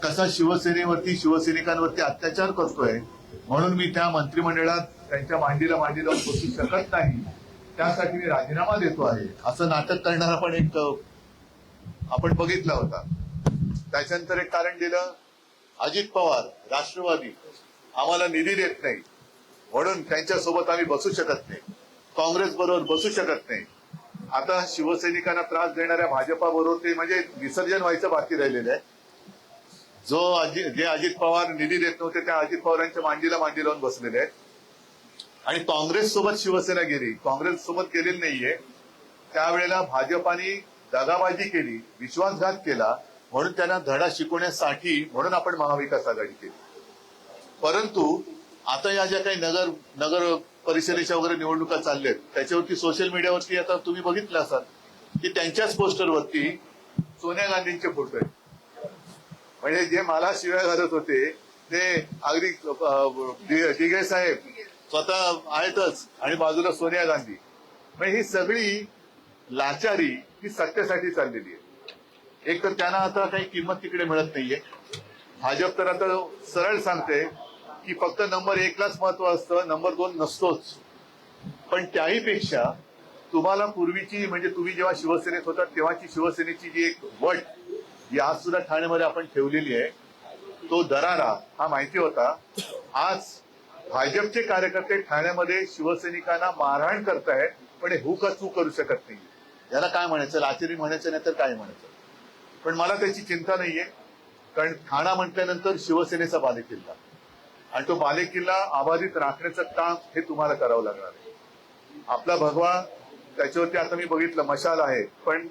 कसा शिवसैनिकांवरती अत्याचार करतोय, म्हणून मी त्या मंत्रिमंडळात त्यांच्या मांडीला मांडी लावून बसू शकत नाही, त्यासाठी मी राजीनामा देतो आहे, असं नाटक करणारा पण एक आपण बघितला होता. त्याच्यानंतर एक कारण दिलं, अजित पवार राष्ट्रवादी आम्हाला निधी देत नाही म्हणून त्यांच्यासोबत आम्ही बसू शकत नाही, काँग्रेस बरोबर बसू शकत नाही. आता शिवसैनिकांना त्रास देणाऱ्या भाजपा बरोबर ते म्हणजे विसर्जन व्हायचं बाकी राहिलेलं आहे. जे अजित पवार निधी देत नव्हते त्या अजित पवारांच्या मांडीला मांडी लावून बसलेले आहेत. आणि काँग्रेस सोबत शिवसेना गेली, काँग्रेस सोबत गेलेली नाहीये. त्यावेळेला भाजपाने दगाबाजी केली, विश्वासघात केला, म्हणून त्यांना धडा शिकवण्यासाठी म्हणून आपण महाविकास आघाडी केली. परंतु आता या ज्या काही नगर परिषदेच्या वगैरे निवडणुका चालल्यात त्याच्यावरती सोशल मीडियावरती आता तुम्ही बघितलं असाल की त्यांच्याच पोस्टरवरती सोनिया गांधींचे फोटो आहेत. म्हणजे जे मला शिव्या घालत होते ते अगदी दिघे साहेब स्वतः आहेतच आणि बाजूला सोनिया गांधी. म्हणजे ही सगळी लाचारी ही सत्तेसाठी चाललेली आहे. एक तर त्यांना आता काही किंमत तिकडे मिळत नाहीये. भाजप तर आता सरळ सांगते की फक्त नंबर 1लाच महत्व असतं, नंबर 2 नसतोच. पण त्याही पेक्षा तुम्हाला पूर्वीची म्हणजे तुम्ही जेव्हा शिवसेनेत होता तेव्हाची शिवसेनेची जी एक वट जी आज सुद्धा ठाण्यामध्ये आपण ठेवलेली आहे, तो दरारा हा माहिती होता. आज भाजपचे कार्यकर्ते ठाण्यामध्ये शिवसैनिकांना मारहाण करतायत, पण हे हुकचूक करू शकत नाही. याला काय म्हणायचं, लाचारी म्हणायचं नाही तर काय म्हणायचं. पण मला त्याची चिंता नाहीये, कारण ठाणा म्हटल्यानंतर शिवसेनेचा बालेकिल्ला आणि तो बालेकिल्ला अबाधित राखण्याचं काम हे तुम्हाला करावं लागणार आहे. आपला भगवा त्याच्यावरती आता मी बघितलं मशाल आहे, पण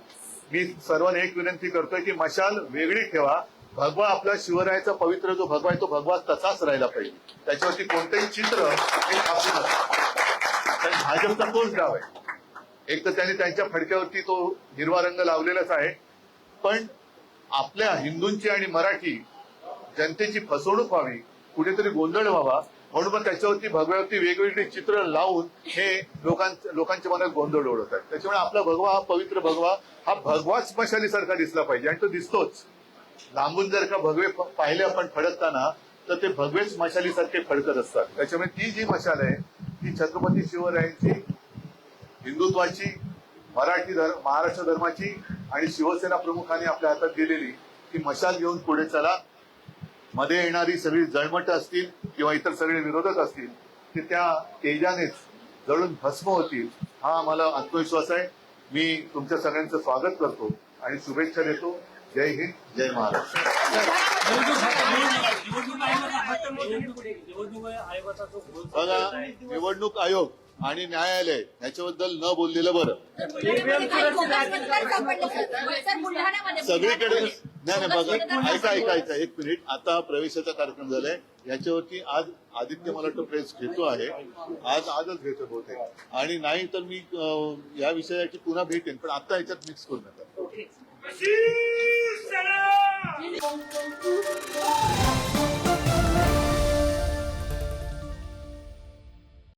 मी सर्वांना एक विनंती करतोय की मशाल वेगळी ठेवा. भगवा आपला शिवरायाचा पवित्र जो भगवा आहे तो भगवा तसाच राहिला पाहिजे, त्याच्यावरती कोणतंही चित्र हे छापू नका. कारण भाजपचा तोच डाव आहे. एक तर त्यांनी त्यांच्या फडक्यावरती तो हिरवा रंग लावलेलाच आहे, पण आपल्या हिंदूंची आणि मराठी जनतेची फसवणूक व्हावी, कुठेतरी गोंधळ व्हावा म्हणून पण त्याच्यावरती भगव्यावरती वेगवेगळी चित्र लावून हे लोकांच्या मनात गोंधळ ओढवतात. त्याच्यामुळे आपला भगवा हा पवित्र भगवा हा भगवाच मशालीसारखा दिसला पाहिजे आणि तो दिसतोच. लांबून जर का भगवे पाहिले आपण फडकताना तर ते भगवेच मशालीसारखे फडकत असतात. त्याच्यामुळे ती जी मशाल आहे ती छत्रपती शिवरायांची, हिंदुत्वाची, महाराष्ट्र धर्माची आणि शिवसेना प्रमुखांनी आपल्या हातात दिलेली ती मशाल घेऊन पुढे चला. मध्ये येणारी सगळी जळमट असतील किंवा इतर सगळे विरोधक असतील ते त्या तेजानेच जळून भस्म होतील, हा मला आत्मविश्वास आहे. मी तुमच्या सगळ्यांचं स्वागत करतो आणि शुभेच्छा देतो. जय हिंद, जय महाराष्ट्र. बघा, निवडणूक आयोग आणि न्यायालय याच्याबद्दल न बोललेलं बरं. सगळीकडे नाही बघा, ऐकायचं एक मिनिट. आता प्रवेशाचा कार्यक्रम झालाय, याच्यावरती आज आदित्य मला तो प्रेस घेतो आहे, आजच घेतो बहुतेक, आणि नाही तर मी या विषयाची पुन्हा भेटेन, पण आता याच्यात मिक्स करू नका.